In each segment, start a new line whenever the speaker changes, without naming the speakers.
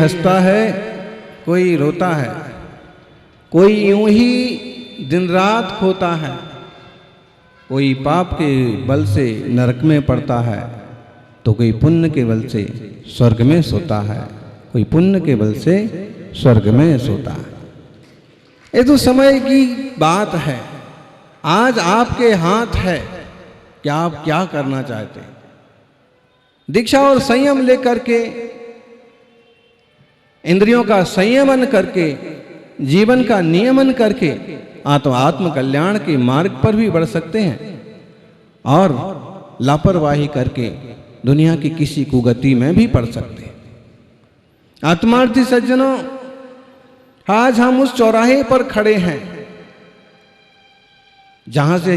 हंसता है, कोई रोता है, कोई यूं ही दिन रात खोता है, कोई पाप के बल से नरक में पड़ता है, तो कोई पुण्य के बल से स्वर्ग में सोता है, कोई पुण्य के बल से स्वर्ग में सोता है। ये तो समय की बात है। आज आपके हाथ है कि आप क्या करना चाहते हैं। दीक्षा और संयम लेकर के, इंद्रियों का संयमन करके, जीवन का नियमन करके आत्म कल्याण के मार्ग पर भी बढ़ सकते हैं, और लापरवाही करके दुनिया की किसी कुगति में भी पड़ सकते हैं। आत्मार्थी सज्जनों, आज हम उस चौराहे पर खड़े हैं जहां से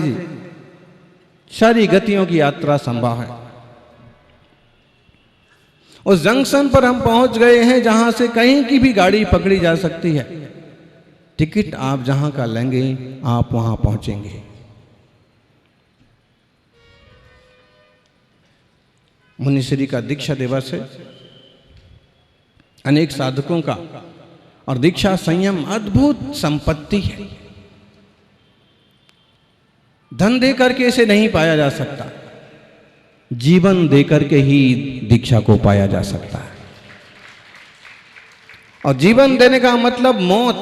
सारी गतियों की यात्रा संभव है। उस जंक्शन पर हम पहुंच गए हैं जहां से कहीं की भी गाड़ी पकड़ी जा सकती है। टिकट आप जहां का लेंगे आप वहां पहुंचेंगे। मुनिश्री का दीक्षा दिवस है, अनेक साधकों का, और दीक्षा संयम अद्भुत संपत्ति है। धन दे करके इसे नहीं पाया जा सकता, जीवन दे करके ही दीक्षा को पाया जा सकता है। और जीवन देने का मतलब मौत,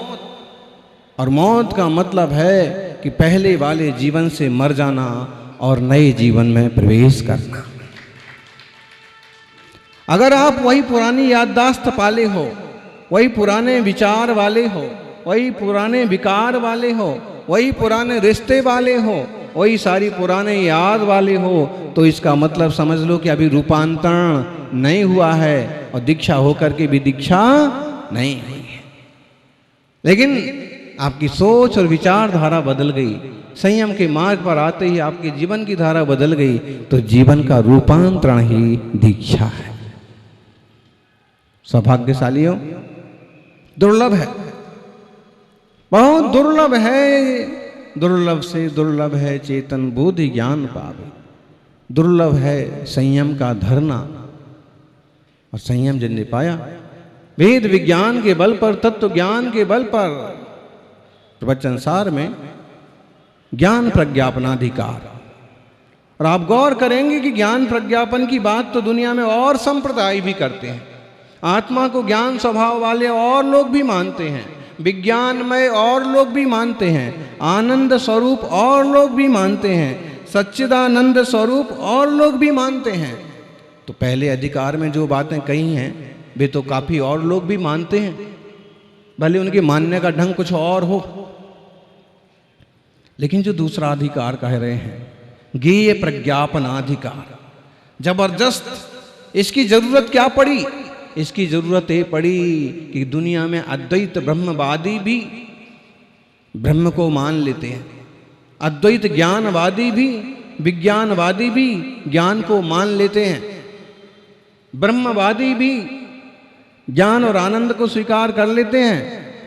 और मौत का मतलब है कि पहले वाले जीवन से मर जाना और नए जीवन में प्रवेश करना। अगर आप वही पुरानी याददाश्त पाले हो, वही पुराने विचार वाले हो, वही पुराने विकार वाले हो, वही पुराने रिश्ते वाले हो, वही सारी पुराने याद वाले हो, तो इसका मतलब समझ लो कि अभी रूपांतरण नहीं हुआ है और दीक्षा होकर के भी दीक्षा नहीं हुई है। लेकिन आपकी सोच और विचारधारा बदल गई, संयम के मार्ग पर आते ही आपके जीवन की धारा बदल गई, तो जीवन का रूपांतरण ही दीक्षा है। सौभाग्यशालियों, दुर्लभ है, बहुत दुर्लभ है। दुर्लभ से दुर्लभ है चेतन बुद्धि ज्ञान पावे। दुर्लभ है संयम का धरना, और संयम जिनने पाया वेद विज्ञान के बल पर, तत्व ज्ञान के बल पर, प्रवचन सार में ज्ञान प्रज्ञापनाधिकार। और आप गौर करेंगे कि ज्ञान प्रज्ञापन की बात तो दुनिया में और संप्रदाय भी करते हैं। आत्मा को ज्ञान स्वभाव वाले और लोग भी मानते हैं, विज्ञानमय और लोग भी मानते हैं, आनंद स्वरूप और लोग भी मानते हैं, सच्चिदानंद स्वरूप और लोग भी मानते हैं। तो पहले अधिकार में जो बातें कही हैं वे तो काफी और लोग भी मानते हैं, भले उनके मानने का ढंग कुछ और हो। लेकिन जो दूसरा अधिकार कह रहे हैं, ज्ञेय प्रज्ञापनाधिकार, जबरदस्त। इसकी जरूरत क्या पड़ी? इसकी जरूरत ये पड़ी कि दुनिया में अद्वैत ब्रह्मवादी भी ब्रह्म को मान लेते हैं, अद्वैत ज्ञानवादी भी, विज्ञानवादी भी ज्ञान को मान लेते हैं, ब्रह्मवादी भी ज्ञान और आनंद को स्वीकार कर लेते हैं,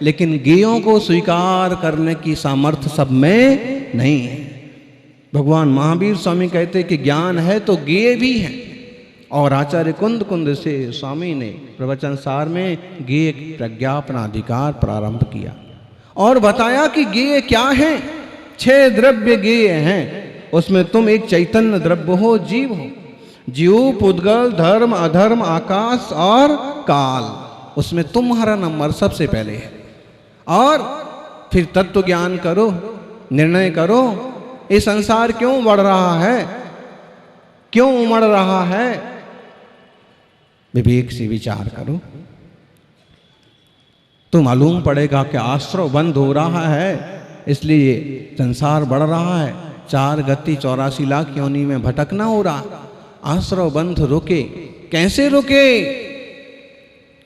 लेकिन ज्ञेयों को स्वीकार करने की सामर्थ्य सब में नहीं है। भगवान महावीर स्वामी कहते कि ज्ञान है तो ज्ञेय भी है। और आचार्य कुंद से स्वामी ने प्रवचन सार में ज्ञेय प्रज्ञापनाधिकार प्रारंभ किया और बताया कि ज्ञेय क्या है। 6 द्रव्य ज्ञेय हैं, उसमें तुम एक चैतन्य द्रव्य हो, जीव हो। जीव, पुद्गल, धर्म, अधर्म, आकाश और काल, उसमें तुम्हारा नंबर सबसे पहले है। और फिर तत्व ज्ञान करो, निर्णय करो, ये संसार क्यों बढ़ रहा है, क्यों उमड़ रहा है, विवेक से विचार करो तो मालूम पड़ेगा कि आश्रव बंद हो रहा है, इसलिए संसार बढ़ रहा है। 4 गति 84 लाख योनि में भटकना हो रहा। आश्रव बंध रुके, कैसे रुके?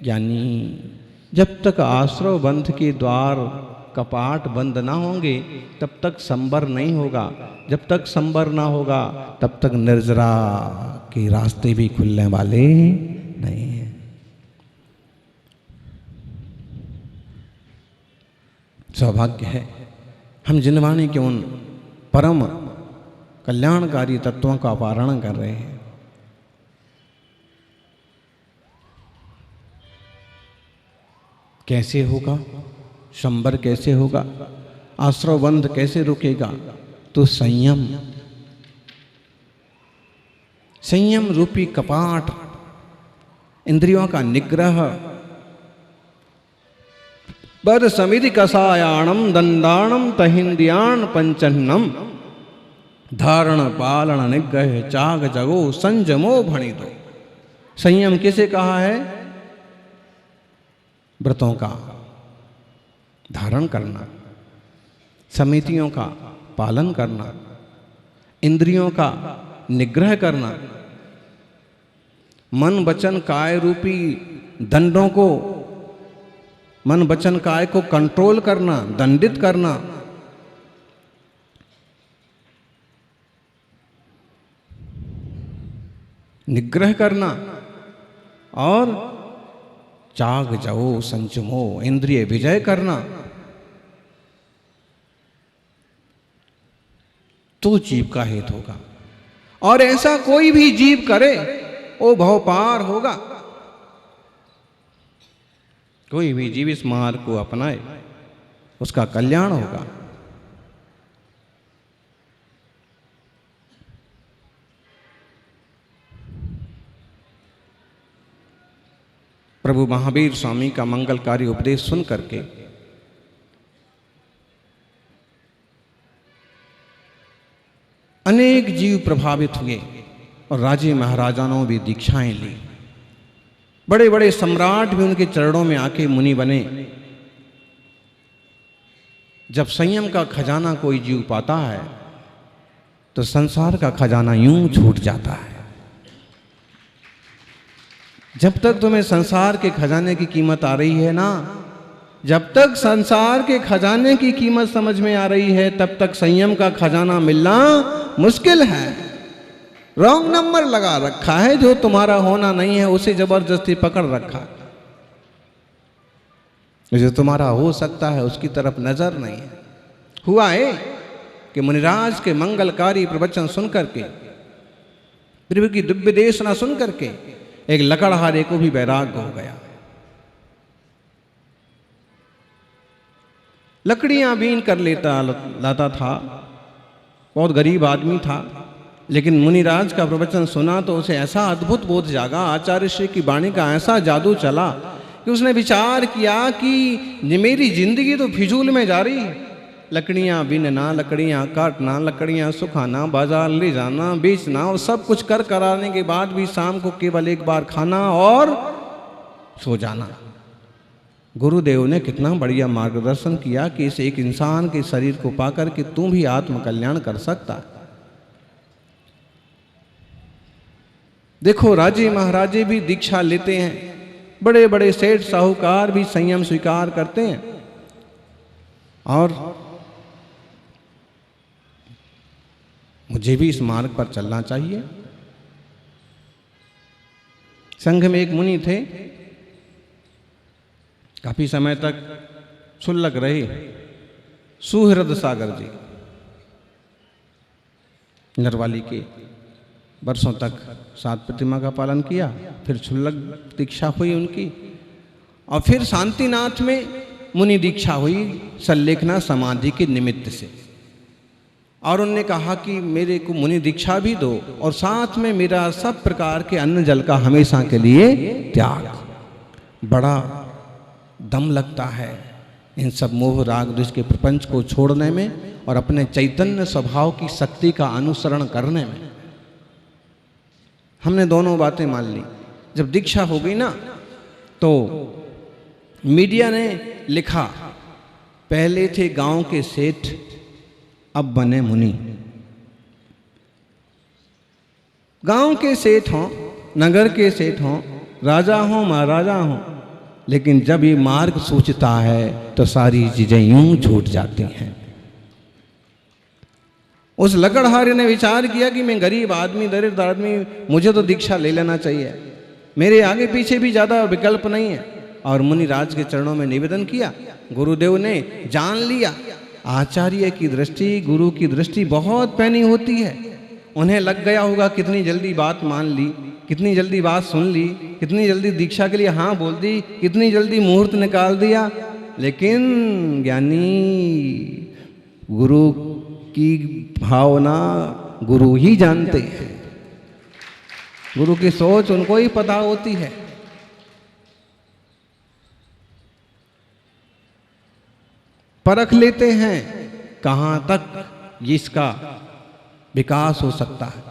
यानी जब तक आश्रव बंध के द्वार कपाट बंद ना होंगे तब तक संबर नहीं होगा, जब तक संबर ना होगा तब तक निर्जरा के रास्ते भी खुलने वाले नहीं हैं। सौभाग्य है हम जिनवाणी के उन परम कल्याणकारी तत्वों का पारण कर रहे हैं। कैसे होगा? संबर कैसे होगा? आश्रव बंध कैसे रुकेगा? तो संयम, संयम रूपी कपाट, इंद्रियों का निग्रह, बर समिति कसायाणम दंडाणम तहिंद्रियाण पंचन्नम धारण पालन निग्रह चाग जगो संजमो भणितो। संयम किसे कहा है? व्रतों का धारण करना, समितियों का पालन करना, इंद्रियों का निग्रह करना, मन वचन काय रूपी दंडों को, मन वचन काय को कंट्रोल करना, दंडित करना, निग्रह करना, और चाग जाओ संचमो इंद्रिय विजय करना, तो जीव का हित होगा। और ऐसा कोई भी जीव करे वो भव पार होगा। कोई भी जीव इस मार्ग को अपनाए उसका कल्याण होगा। प्रभु महावीर स्वामी का मंगलकारी उपदेश सुन करके अनेक जीव प्रभावित हुए और राजे महाराजाओं भी दीक्षाएं ली। बड़े बड़े सम्राट भी उनके चरणों में आके मुनि बने। जब संयम का खजाना कोई जीव पाता है तो संसार का खजाना यूं छूट जाता है। जब तक तुम्हें संसार के खजाने की कीमत आ रही है ना, जब तक संसार के खजाने की कीमत समझ में आ रही है, तब तक संयम का खजाना मिलना मुश्किल है। रॉन्ग नंबर लगा रखा है, जो तुम्हारा होना नहीं है उसे जबरदस्ती पकड़ रखा, जो तुम्हारा हो सकता है उसकी तरफ नजर नहीं है। हुआ है कि मुनिराज के मंगलकारी प्रवचन सुन करके, प्रभु की दिव्य देशना सुन करके एक लकड़हारे को भी वैराग्य हो गया। लकड़ियां बीन कर लाता था, बहुत गरीब आदमी था, लेकिन मुनिराज का प्रवचन सुना तो उसे ऐसा अद्भुत बोध जागा, आचार्य श्री की वाणी का ऐसा जादू चला कि उसने विचार किया कि मेरी जिंदगी तो फिजूल में जा रही है। लकड़ियां बीनना, लकड़ियां काटना, लकड़ियां सुखाना, बाजार ले जाना, बेचना, और सब कुछ कर कराने के बाद भी शाम को केवल एक बार खाना और सो जाना। गुरुदेव ने कितना बढ़िया मार्गदर्शन किया कि इस एक इंसान के शरीर को पाकर के तू भी आत्म कल्याण कर सकता है। देखो, राजे महाराजे भी दीक्षा लेते हैं, बड़े बड़े सेठ साहूकार भी संयम स्वीकार करते हैं। और मुझे भी इस मार्ग पर चलना चाहिए। संघ में एक मुनि थे, काफी समय तक क्षुल्लक रहे, सुहृद सागर जी, नरवाली के। वर्षों तक 7 प्रतिमा का पालन किया, फिर क्षुल्लक दीक्षा हुई उनकी, और फिर शांतिनाथ में मुनि दीक्षा हुई सल्लेखना समाधि के निमित्त से। और उन्होंने कहा कि मेरे को मुनि दीक्षा भी दो और साथ में मेरा सब प्रकार के अन्न जल का हमेशा के लिए त्याग। बड़ा दम लगता है इन सब मोह राग द्वेष के प्रपंच को छोड़ने में और अपने चैतन्य स्वभाव की शक्ति का अनुसरण करने में। हमने दोनों बातें मान ली। जब दीक्षा हो गई ना, तो मीडिया ने लिखा, पहले थे गांव के सेठ अब बने मुनि। गांव के सेठ हों, नगर के सेठ हों, राजा हों, महाराजा हों, लेकिन जब ये मार्ग सूझता है तो सारी चीजें यूं छूट जाती हैं। उस लकड़हारे ने विचार किया कि मैं गरीब आदमी, दरिद्र आदमी, मुझे तो दीक्षा ले लेना चाहिए, मेरे आगे पीछे भी ज्यादा विकल्प नहीं है। और मुनिराज के चरणों में निवेदन किया। गुरुदेव ने जान लिया, आचार्य की दृष्टि, गुरु की दृष्टि बहुत पैनी होती है। उन्हें लग गया होगा कितनी जल्दी बात मान ली, कितनी जल्दी बात सुन ली, कितनी जल्दी दीक्षा के लिए हाँ बोल दी, कितनी जल्दी मुहूर्त निकाल दिया। लेकिन ज्ञानी गुरु की भावना गुरु ही जानते हैं, गुरु की सोच उनको ही पता होती है। परख लेते हैं कहां तक इसका विकास हो सकता है।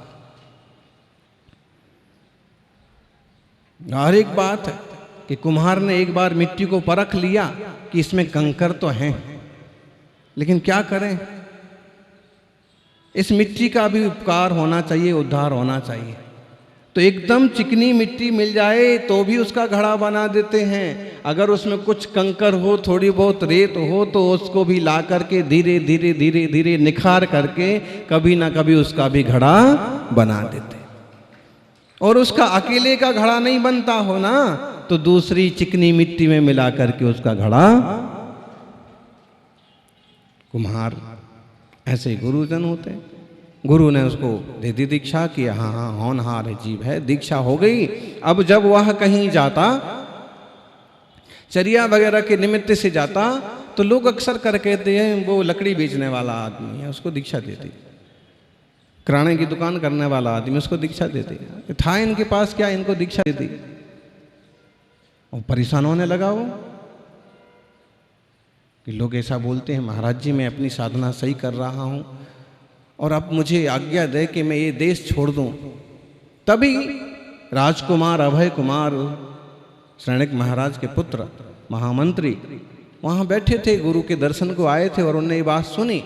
और एक बात है कि कुम्हार ने एक बार मिट्टी को परख लिया कि इसमें कंकर तो हैं, लेकिन क्या करें, इस मिट्टी का भी उपकार होना चाहिए, उद्धार होना चाहिए। तो एकदम चिकनी मिट्टी मिल जाए तो भी उसका घड़ा बना देते हैं, अगर उसमें कुछ कंकर हो, थोड़ी बहुत रेत हो, तो उसको भी ला करके धीरे धीरे धीरे धीरे निखार करके कभी ना कभी उसका भी घड़ा बना देते। और उसका अकेले का घड़ा नहीं बनता हो ना, तो दूसरी चिकनी मिट्टी में मिला करके उसका घड़ा। कुम्हार ऐसे गुरुजन होते हैं। गुरु ने उसको दे दी दीक्षा कि हाँ हाँ होनहार है, जीव है, दीक्षा हो गई। अब जब वह कहीं जाता, चरिया वगैरह के निमित्त से जाता, तो लोग अक्सर कर कहते हैं वो लकड़ी बेचने वाला आदमी है, उसको दीक्षा देती। किराने की दुकान करने वाला आदमी, उसको दीक्षा देती। था इनके पास क्या, इनको दीक्षा देती। और परेशान होने लगा वो कि लोग ऐसा बोलते हैं, महाराज जी मैं अपनी साधना सही कर रहा हूँ और अब मुझे आज्ञा दे कि मैं ये देश छोड़ दूं। तभी राजकुमार अभय कुमार, श्रेणिक महाराज के पुत्र, महामंत्री वहाँ बैठे थे, गुरु के दर्शन को आए थे और उन्होंने ये बात सुनी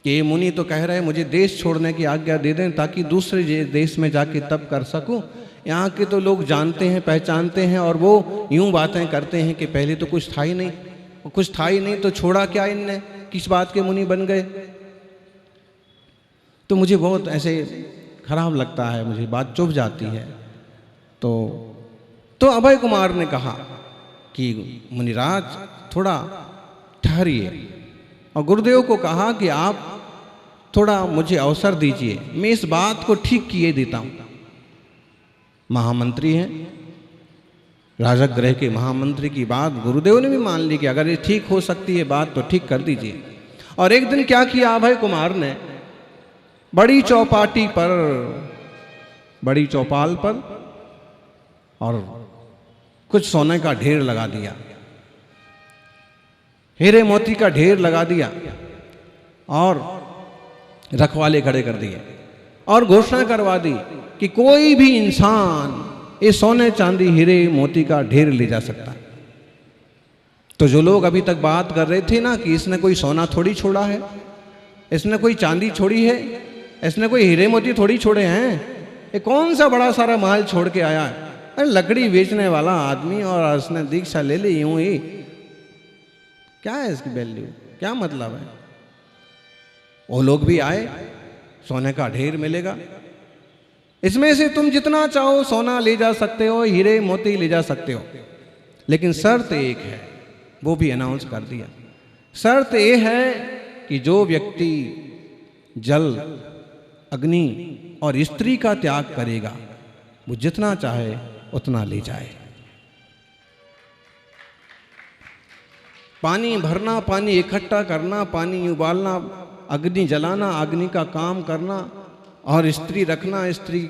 कि ये मुनि तो कह रहे हैं मुझे देश छोड़ने की आज्ञा दे दें ताकि दूसरे देश में जाके तप कर सकूं। यहाँ के तो लोग जानते हैं, पहचानते हैं, और वो यूं बातें करते हैं कि पहले तो कुछ था ही नहीं, कुछ था ही नहीं तो छोड़ा क्या इनने, किस बात के मुनि बन गए। तो मुझे बहुत ऐसे खराब लगता है, मुझे बात चुभ जाती है। तो अभय कुमार ने कहा कि मुनिराज थोड़ा ठहरिए, और गुरुदेव को कहा कि आप थोड़ा मुझे अवसर दीजिए, मैं इस बात को ठीक किए देता हूँ। महामंत्री हैं, राजगृह के महामंत्री की बात गुरुदेव ने भी मान ली कि अगर ये ठीक हो सकती है बात तो ठीक कर दीजिए। और एक दिन क्या किया अभय कुमार ने, बड़ी चौपाटी पर, बड़ी चौपाल पर और कुछ सोने का ढेर लगा दिया, हीरे मोती का ढेर लगा दिया और रखवाले खड़े कर दिए और घोषणा करवा दी कि कोई भी इंसान ये सोने चांदी हीरे मोती का ढेर ले जा सकता है। तो जो लोग अभी तक बात कर रहे थे ना कि इसने कोई सोना थोड़ी छोड़ा है, इसने कोई चांदी छोड़ी है, इसने कोई हीरे मोती थोड़ी छोड़े हैं, ये कौन सा बड़ा सारा माल छोड़ के आया है, अरे लकड़ी बेचने वाला आदमी और उसने दीक्षा ले ली यूं ही, क्या है इसकी वैल्यू, क्या मतलब है। वो लोग भी आए, सोने का ढेर मिलेगा, इसमें से तुम जितना चाहो सोना ले जा सकते हो, हीरे मोती ले जा सकते हो, लेकिन शर्त एक है, वो भी अनाउंस कर दिया। शर्त ये है कि जो व्यक्ति जल, अग्नि और स्त्री का त्याग करेगा वो जितना चाहे उतना ले जाए। पानी भरना, पानी इकट्ठा करना, पानी उबालना, अग्नि जलाना, अग्नि का काम करना और स्त्री रखना, स्त्री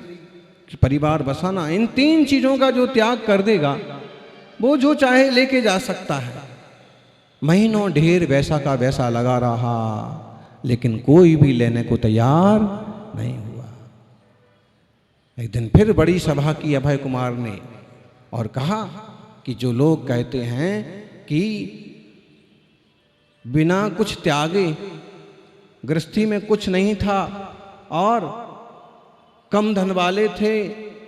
परिवार बसाना, इन तीन चीजों का जो त्याग कर देगा वो जो चाहे लेके जा सकता है। महीनों ढेर वैसा का वैसा लगा रहा, लेकिन कोई भी लेने को तैयार नहीं हुआ। एक दिन फिर बड़ी सभा की अभय कुमार ने और कहा कि जो लोग कहते हैं कि बिना कुछ त्यागे गृहस्थी में कुछ नहीं था और कम धन वाले थे,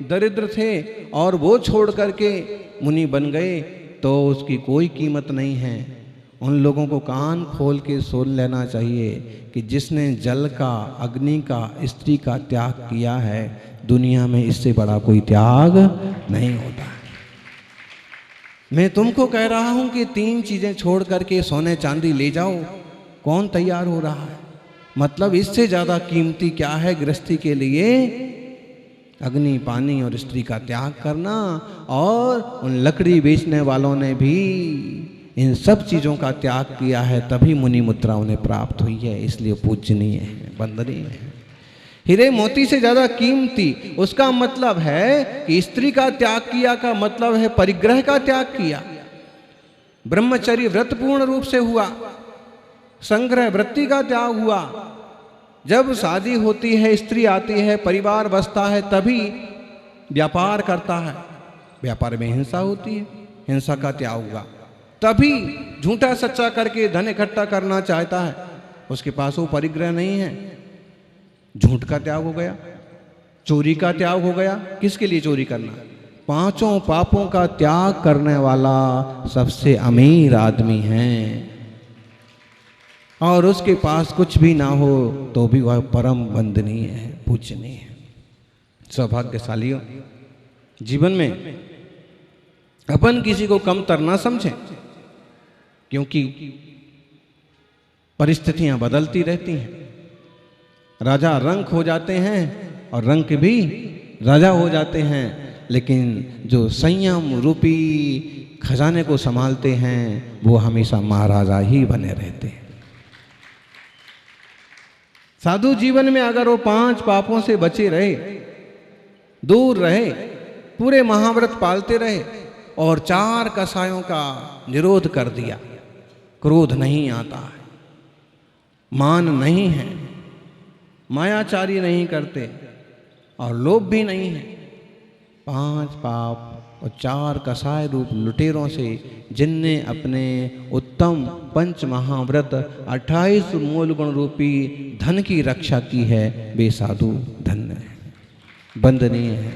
दरिद्र थे और वो छोड़ करके मुनि बन गए, तो उसकी कोई कीमत नहीं है। उन लोगों को कान खोल के सुन लेना चाहिए कि जिसने जल का, अग्नि का, स्त्री का त्याग किया है, दुनिया में इससे बड़ा कोई त्याग नहीं होता। मैं तुमको कह रहा हूं कि तीन चीजें छोड़ करके सोने चांदी ले जाओ, कौन तैयार हो रहा है? मतलब इससे ज्यादा कीमती क्या है गृहस्थी के लिए? अग्नि, पानी और स्त्री का त्याग करना। और उन लकड़ी बेचने वालों ने भी इन सब चीज़ों का त्याग किया है, तभी मुनि मुद्रा उन्हें प्राप्त हुई है, इसलिए पूजनीय है, वंदनीय है। हीरे मोती से ज़्यादा कीमती। उसका मतलब है कि स्त्री का त्याग किया का मतलब है परिग्रह का त्याग किया। ब्रह्मचर्य व्रत पूर्ण रूप से हुआ, संग्रह वृत्ति का त्याग हुआ। जब शादी होती है, स्त्री आती है, परिवार बसता है, तभी व्यापार करता है। व्यापार में हिंसा होती है, हिंसा का त्याग हुआ। तभी झूठा सच्चा करके धन इकट्ठा करना चाहता है, उसके पास वो परिग्रह नहीं है, झूठ का त्याग हो गया, चोरी का त्याग हो गया। किसके लिए चोरी करना? पांचों पापों का त्याग करने वाला सबसे अमीर आदमी है। और उसके पास कुछ भी ना हो तो भी वह परम वंदनीय है, पूजनीय है। सौभाग्यशालियों, जीवन में अपन किसी को कमतर ना समझें, क्योंकि परिस्थितियां बदलती रहती हैं। राजा रंक हो जाते हैं और रंक भी राजा हो जाते हैं, लेकिन जो संयम रूपी खजाने को संभालते हैं वो हमेशा महाराजा ही बने रहते हैं। साधु जीवन में अगर वो 5 पापों से बचे रहे, दूर रहे, पूरे महाव्रत पालते रहे और 4 कसायों का निरोध कर दिया, क्रोध नहीं आता है, मान नहीं है, मायाचारी नहीं करते और लोभ भी नहीं है, 5 पाप और 4 कसाय रूप लुटेरों से जिनने अपने उत्तम 5 महाव्रत 28 मूल गुण रूपी धन की रक्षा की है, वे साधु धन्य है, वंदनीय है,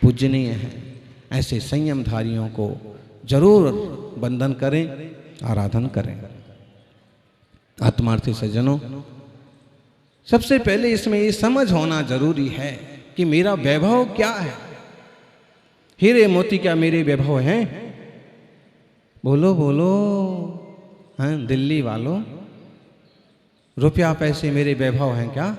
पूजनीय है। ऐसे संयमधारियों को जरूर वंदन करें, आराधन करें। आत्मार्थी सज्जनों, सबसे पहले इसमें ये समझ होना जरूरी है कि मेरा वैभव क्या है। हीरे मोती क्या मेरे वैभव हैं? बोलो बोलो, हैं दिल्ली वालों, रुपया पैसे मेरे वैभव हैं क्या?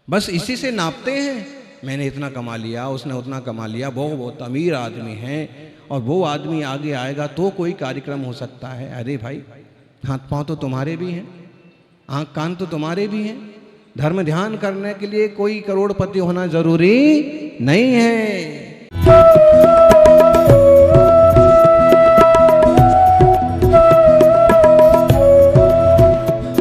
बस इसी से नापते हैं, मैंने इतना कमा लिया, उसने उतना कमा लिया, वो बहुत अमीर आदमी है और वो आदमी आगे आएगा तो कोई कार्यक्रम हो सकता है। अरे भाई, हाथ पांव तो तुम्हारे भी हैं, आंख कान तो तुम्हारे भी हैं। धर्म ध्यान करने के लिए कोई करोड़पति होना जरूरी नहीं है।